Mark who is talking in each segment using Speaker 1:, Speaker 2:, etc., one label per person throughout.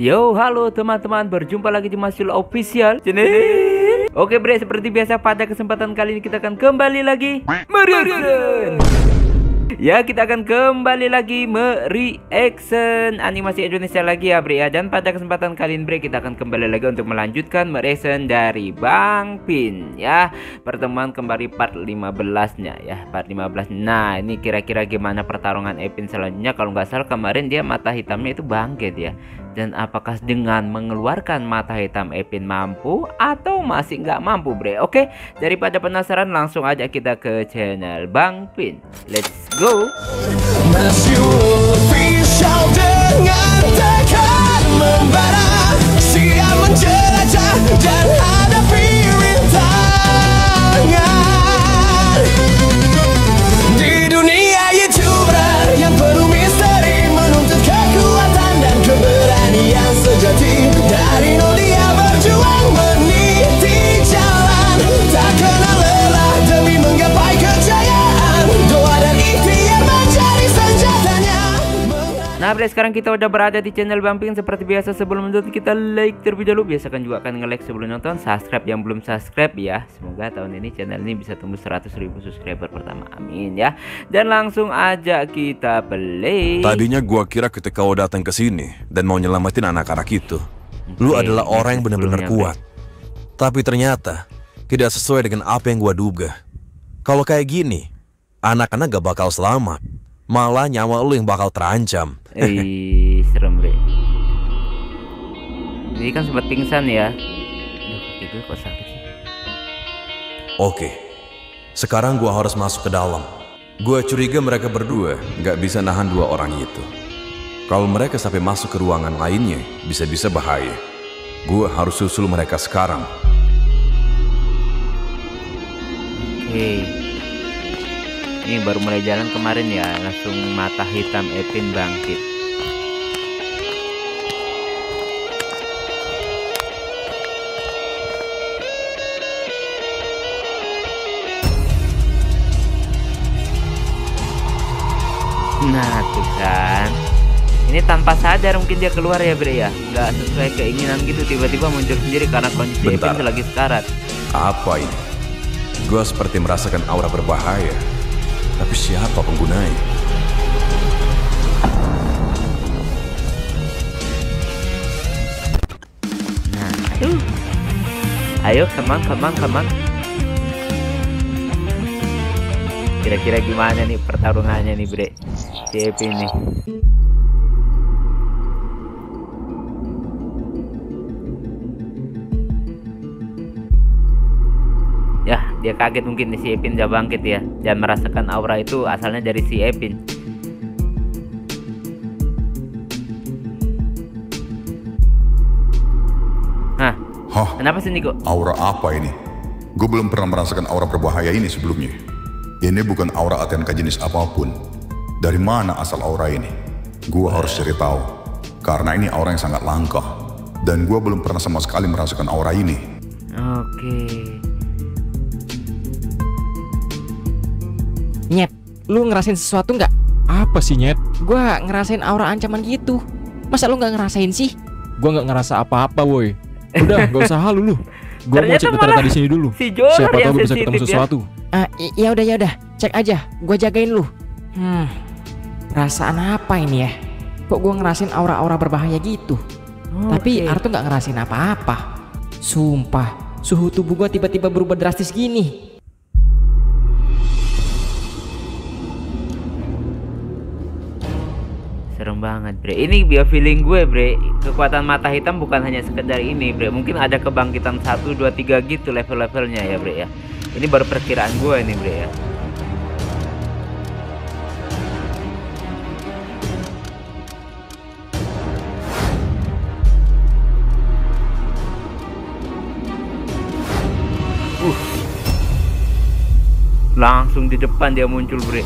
Speaker 1: Yo, halo teman-teman, berjumpa lagi di Masyul Official channel. Oke bre, seperti biasa pada kesempatan kali ini kita akan kembali lagi mereaction. Ya, kita akan kembali lagi mereaction animasi Indonesia lagi ya bre ya. Dan pada kesempatan kali ini bre, kita akan kembali lagi untuk melanjutkan mereaction dari Bang Pin ya. Pertemuan kembali part 15-nya ya, part 15. Nah, ini kira-kira gimana pertarungan Epin selanjutnya? Kalau nggak salah kemarin dia mata hitamnya itu bangkit ya. Dan apakah dengan mengeluarkan mata hitam Epin mampu atau masih nggak mampu bre? Oke, daripada penasaran langsung aja kita ke channel Bang Pin. Let's go.
Speaker 2: Masyul Official dengan tekad membara, siap menjelajah dan hadapi rintangan di dunia YouTuber yang penuh misteri, menuntut kekuatan dan keberanian sejati. Dari nol dia berjuang meniti jalan, tak kenal lelah demi menggapai kejayaan. Doa dan ikhtiar menjadi senjatanya.
Speaker 1: Nah bre, sekarang kita udah berada di channel Bang Pin. Seperti biasa sebelum nonton kita like terlebih dahulu. Biasakan juga akan nge-like sebelum nonton, subscribe yang belum subscribe ya. Semoga tahun ini channel ini bisa tembus 100.000 subscriber pertama, amin ya. Dan langsung aja kita play.
Speaker 3: Tadinya gua kira ketika kau datang ke sini dan mau nyelamatin anak-anak itu, lu adalah orang yang benar-benar kuat. Tapi ternyata tidak sesuai dengan apa yang gua duga. Kalau kayak gini, anak-anak gak bakal selamat. Malah nyawa lu yang bakal terancam.
Speaker 1: Serem bre. Ini kan sempat pingsan ya. Aduh, kaki gue kok sakit sih.
Speaker 3: Oke, sekarang gua harus masuk ke dalam. Gua curiga mereka berdua gak bisa nahan dua orang itu. Kalau mereka sampai masuk ke ruangan lainnya, bisa-bisa bahaya. Gua harus susul mereka sekarang.
Speaker 1: Oke. Ini baru mulai jalan kemarin ya, langsung mata hitam Epin bangkit. Nah tuh kan, ini tanpa sadar mungkin dia keluar ya bre ya, nggak sesuai keinginan gitu, tiba-tiba muncul sendiri karena kondisi Epin lagi sekarat.
Speaker 3: Apa ini? Gua seperti merasakan aura berbahaya. Tapi siapa penggunanya?
Speaker 1: Nah, ayo, come on. Kira-kira gimana nih pertarungannya nih bre, si Epin nih. Ya, dia kaget mungkin nih si Epin udah bangkit ya. Dan merasakan aura itu asalnya dari si Epin. Hah? Kenapa sih Niko?
Speaker 4: Aura apa ini? Gue belum pernah merasakan aura berbahaya ini sebelumnya. Ini bukan aura ATNK jenis apapun. Dari mana asal aura ini? Gue harus cari tahu. Karena ini aura yang sangat langka. Dan gue belum pernah sama sekali merasakan aura ini.
Speaker 1: Oke.
Speaker 5: Nyet, lu ngerasain sesuatu nggak?
Speaker 6: Apa sih Nyet?
Speaker 5: Gua ngerasain aura ancaman gitu. Masa lu nggak ngerasain sih?
Speaker 6: Gua nggak ngerasa apa-apa woi. Udah gak usah halu lu. Gua mau cek data di sini dulu.
Speaker 1: Si Jonor
Speaker 6: siapa
Speaker 1: yang
Speaker 6: tahu bisa ketemu
Speaker 1: sensitif
Speaker 6: sesuatu.
Speaker 5: Ya udah, cek aja. Gua jagain lu. Perasaan apa ini ya? Kok gua ngerasain aura-aura berbahaya gitu? Tapi Artu nggak ngerasain apa-apa. Sumpah, suhu tubuh gua tiba-tiba berubah drastis gini.
Speaker 1: Serem banget bre. Ini bio feeling gue bre, kekuatan mata hitam bukan hanya sekedar ini bre, mungkin ada kebangkitan 1, 2, 3 gitu level-levelnya ya bre ya. Ini baru perkiraan gue ini bre ya. Langsung di depan dia muncul bre.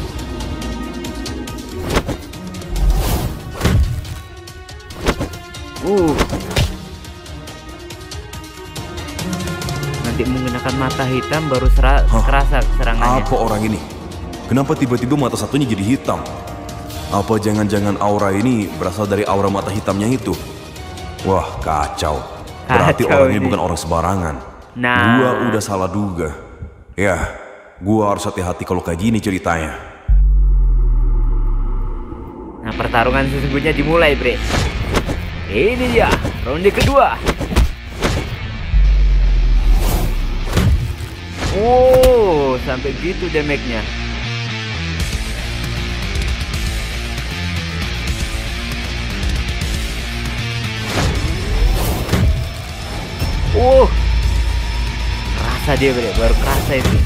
Speaker 1: Nanti menggunakan mata hitam baru kerasa serangannya.
Speaker 3: Apa orang ini? Kenapa tiba-tiba mata satunya jadi hitam? Apa jangan-jangan aura ini berasal dari aura mata hitamnya itu? Wah, kacau. Berarti
Speaker 1: Kacau
Speaker 3: orang ini
Speaker 1: ini.
Speaker 3: bukan orang sembarangan.
Speaker 1: Nah.
Speaker 3: Gua udah salah duga. Ya, gua harus hati-hati kalau kayak gini ceritanya.
Speaker 1: Nah, pertarungan sesungguhnya dimulai, bre. Ini dia, ronde kedua. Oh, sampai gitu damage-nya. Kerasa dia, bre, baru kerasa itu.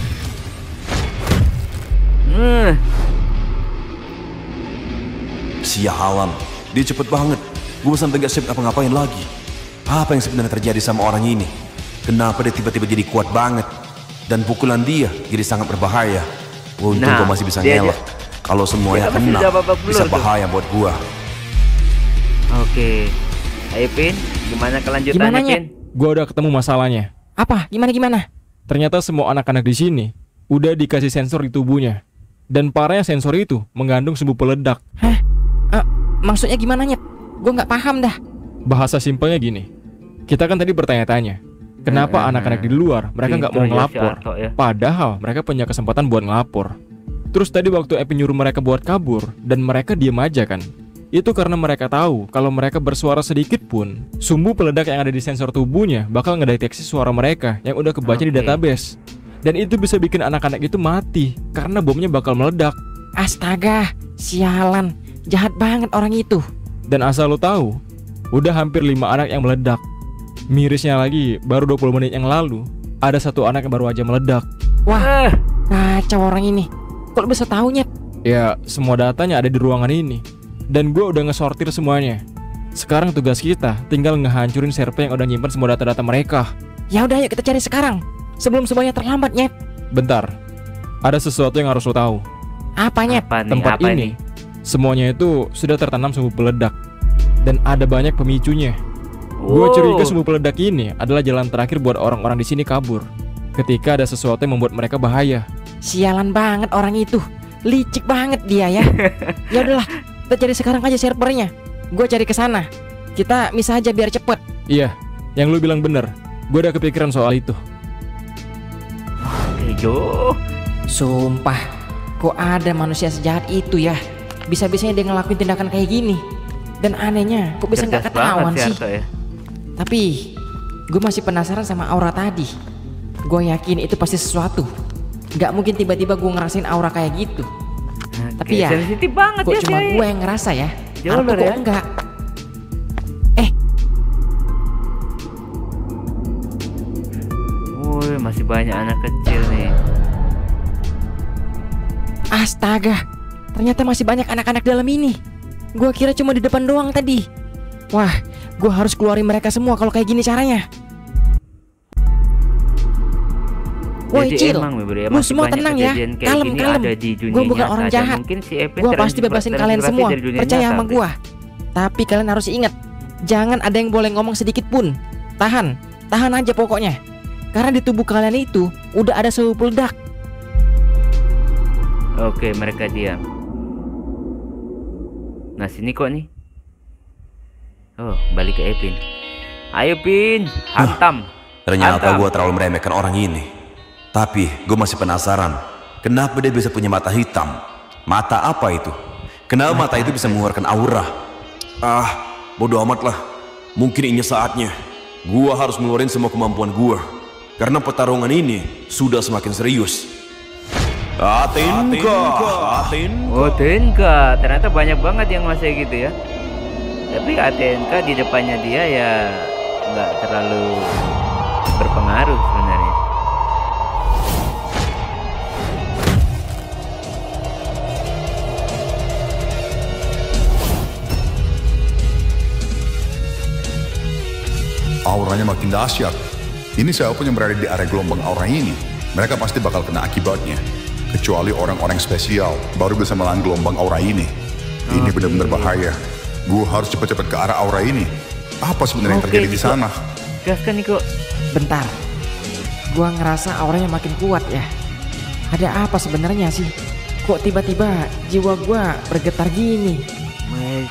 Speaker 3: Sialan, dia cepet banget. Gue sampai gak siap apa-ngapain lagi. Apa yang sebenarnya terjadi sama orang ini? Kenapa dia tiba-tiba jadi kuat banget? Dan pukulan dia jadi sangat berbahaya. Untung
Speaker 1: Nah,
Speaker 3: gue masih bisa
Speaker 1: dia
Speaker 3: ngelak. Kalau semuanya
Speaker 1: dia kan masih
Speaker 3: kena,
Speaker 1: udah babak belur
Speaker 3: bisa
Speaker 1: tuh.
Speaker 3: bahaya buat gua.
Speaker 1: Oke. Ayo, Pin, gimana kelanjutannya,
Speaker 5: Gimana, Nyet?
Speaker 1: Pin?
Speaker 6: Gua udah ketemu masalahnya.
Speaker 5: Apa? Gimana?
Speaker 6: Ternyata semua anak-anak di sini udah dikasih sensor di tubuhnya. Dan parahnya sensor itu mengandung sumbu peledak.
Speaker 5: Hah? Maksudnya gimana, Nyet? Gue nggak paham dah.
Speaker 6: Bahasa simpelnya gini. Kita kan tadi bertanya-tanya, kenapa anak-anak di luar mereka nggak mau
Speaker 1: Pinter ya si
Speaker 6: ngelapor,
Speaker 1: Arto ya.
Speaker 6: padahal mereka punya kesempatan buat ngelapor. Terus tadi waktu Epi nyuruh mereka buat kabur dan mereka diem aja kan. Itu karena mereka tahu kalau mereka bersuara sedikit pun, sumbu peledak yang ada di sensor tubuhnya bakal ngedeteksi suara mereka yang udah kebaca di
Speaker 1: Oke.
Speaker 6: database. Dan itu bisa bikin anak-anak itu mati karena bomnya bakal meledak.
Speaker 5: Astaga, sialan. Jahat banget orang itu.
Speaker 6: Dan asal lo tahu, udah hampir 5 anak yang meledak. Mirisnya lagi, baru 20 menit yang lalu, ada 1 anak yang baru aja meledak.
Speaker 5: Wah, kacau orang ini. Kok lu bisa tahu, Nyet?
Speaker 6: Ya, semua datanya ada di ruangan ini. Dan gue udah ngesortir semuanya. Sekarang tugas kita tinggal ngehancurin server yang udah nyimpen semua data-data mereka.
Speaker 5: Ya udah, yuk kita cari sekarang. Sebelum semuanya terlambat, Nyet.
Speaker 6: Bentar, ada sesuatu yang harus lo tahu.
Speaker 5: Apa, Nyet?
Speaker 1: Apa nih?
Speaker 6: Tempat
Speaker 1: Apa
Speaker 6: ini, semuanya itu sudah tertanam sumbu peledak. Dan ada banyak pemicunya. Gue curiga sumbu peledak ini adalah jalan terakhir buat orang-orang di sini kabur. Ketika ada sesuatu yang membuat mereka bahaya.
Speaker 5: Sialan banget orang itu. Licik banget dia ya. Ya udahlah, kita cari sekarang aja servernya. Gue cari ke sana. Kita misah aja biar cepet.
Speaker 6: Iya, yang lu bilang bener. Gue udah kepikiran soal itu.
Speaker 1: Oke, Jo.
Speaker 5: Sumpah, kok ada manusia sejahat itu ya? Bisa-bisanya dia ngelakuin tindakan kayak gini. Dan anehnya, kok bisa nggak
Speaker 1: Cerdas
Speaker 5: ketahuan
Speaker 1: banget si
Speaker 5: sih?
Speaker 1: Arto ya.
Speaker 5: Tapi, gue masih penasaran sama aura tadi. Gue yakin itu pasti sesuatu. Gak mungkin tiba-tiba gue ngerasain aura kayak gitu. Tapi ya,
Speaker 1: sensitif banget
Speaker 5: kok
Speaker 1: ya
Speaker 5: cuma
Speaker 1: si
Speaker 5: gue yang ngerasa ya.
Speaker 1: Jauh
Speaker 5: Arto
Speaker 1: loh
Speaker 5: kok
Speaker 1: ya.
Speaker 5: enggak?
Speaker 1: Woi, masih banyak anak kecil nih.
Speaker 5: Astaga, ternyata masih banyak anak-anak dalam ini. Gua kira cuma di depan doang tadi. Wah, gua harus keluarin mereka semua kalau kayak gini caranya. Woi,
Speaker 1: Jadi
Speaker 5: Cil,
Speaker 1: emang, Bro,
Speaker 5: lu
Speaker 1: masih
Speaker 5: semua
Speaker 1: banyak
Speaker 5: tenang ya.
Speaker 1: kejadian kayak
Speaker 5: Kalem,
Speaker 1: gini
Speaker 5: kalem.
Speaker 1: ada di dunia
Speaker 5: Gua bukan
Speaker 1: nyata,
Speaker 5: orang
Speaker 1: dan
Speaker 5: jahat.
Speaker 1: mungkin si Evan
Speaker 5: Gua pasti bebasin kalian semua.
Speaker 1: dari dunia
Speaker 5: Percaya
Speaker 1: nyata,
Speaker 5: sama
Speaker 1: Bro.
Speaker 5: gua. Tapi kalian harus ingat, jangan ada yang boleh ngomong sedikit pun. Tahan aja pokoknya. Karena di tubuh kalian itu udah ada sumbu peledak.
Speaker 1: Oke, mereka diam. Nah, sini kok nih. Oh, balik ke Epin. Ayo, Pin, hantam.
Speaker 3: Ternyata
Speaker 1: Hantam.
Speaker 3: gue terlalu meremehkan orang ini. Tapi gue masih penasaran, kenapa dia bisa punya mata hitam? Mata apa itu? Kenapa mata itu bisa mengeluarkan aura? Bodoh amat lah. Mungkin ini saatnya. Gue harus ngeluarin semua kemampuan gue. Karena pertarungan ini sudah semakin serius. Atenka.
Speaker 1: Oh, Tenka. Ternyata banyak banget yang masih gitu ya. Tapi Atenka di depannya dia ya nggak terlalu berpengaruh sebenarnya.
Speaker 4: Auranya makin dahsyat. Ini siapapun yang berada di area gelombang aura ini, mereka pasti bakal kena akibatnya. Kecuali orang-orang spesial baru bisa melawan gelombang aura ini. Ini benar-benar bahaya. Gue harus cepat-cepat ke arah aura ini. Apa sebenarnya yang
Speaker 1: Oke,
Speaker 4: terjadi di
Speaker 1: Niko.
Speaker 4: sana?
Speaker 1: Gaskan, Niko.
Speaker 5: Bentar, gua ngerasa auranya makin kuat ya. Ada apa sebenarnya sih? Kok tiba-tiba jiwa gua bergetar gini?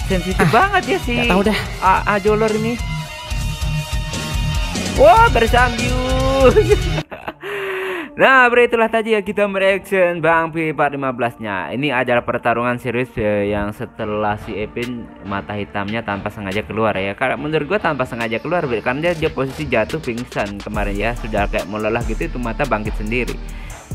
Speaker 1: Sensitif banget ya si
Speaker 5: nggak tahu dah.
Speaker 1: Jolor ini. Wah, bersambius. Nah, bre, itulah tadi ya kita mereaction Bang P415-nya. Ini adalah pertarungan serius yang setelah si Epin mata hitamnya tanpa sengaja keluar ya. Karena menurut gua tanpa sengaja keluar, bre, karena dia posisi jatuh pingsan kemarin ya, sudah kayak melelah gitu, itu mata bangkit sendiri.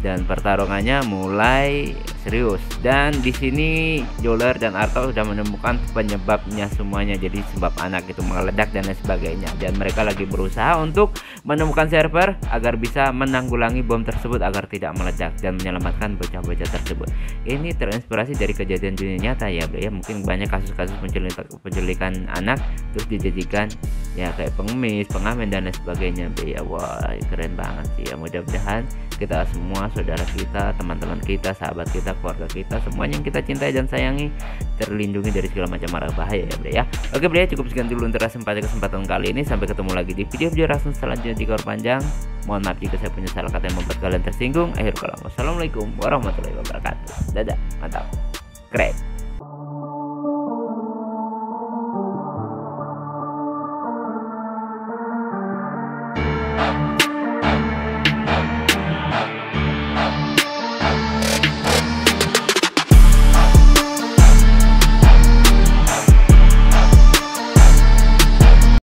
Speaker 1: Dan pertarungannya mulai serius. Dan di sini Joler dan Arto sudah menemukan penyebabnya semuanya. Jadi sebab anak itu meledak dan lain sebagainya. Dan mereka lagi berusaha untuk menemukan server agar bisa menanggulangi bom tersebut agar tidak meledak dan menyelamatkan bocah-bocah tersebut. Ini terinspirasi dari kejadian dunia nyata ya, bro ya. Mungkin banyak kasus-kasus penculikan anak terus dijadikan ya kayak pengemis, pengamen dan lain sebagainya, bro ya. Wah, keren banget sih ya. Mudah-mudahan kita semua, saudara kita, teman-teman kita, sahabat kita, keluarga kita, semuanya yang kita cintai dan sayangi terlindungi dari segala macam mara bahaya ya, bre ya. Oke, bre, cukup sekian dulu untuk kesempatan kali ini. Sampai ketemu lagi di video reaction selanjutnya di Kaur Panjang. Mohon maaf jika saya punya salah kata yang membuat kalian tersinggung. Akhir kalam, wassalamualaikum warahmatullahi wabarakatuh. Dadah, mantap, keren.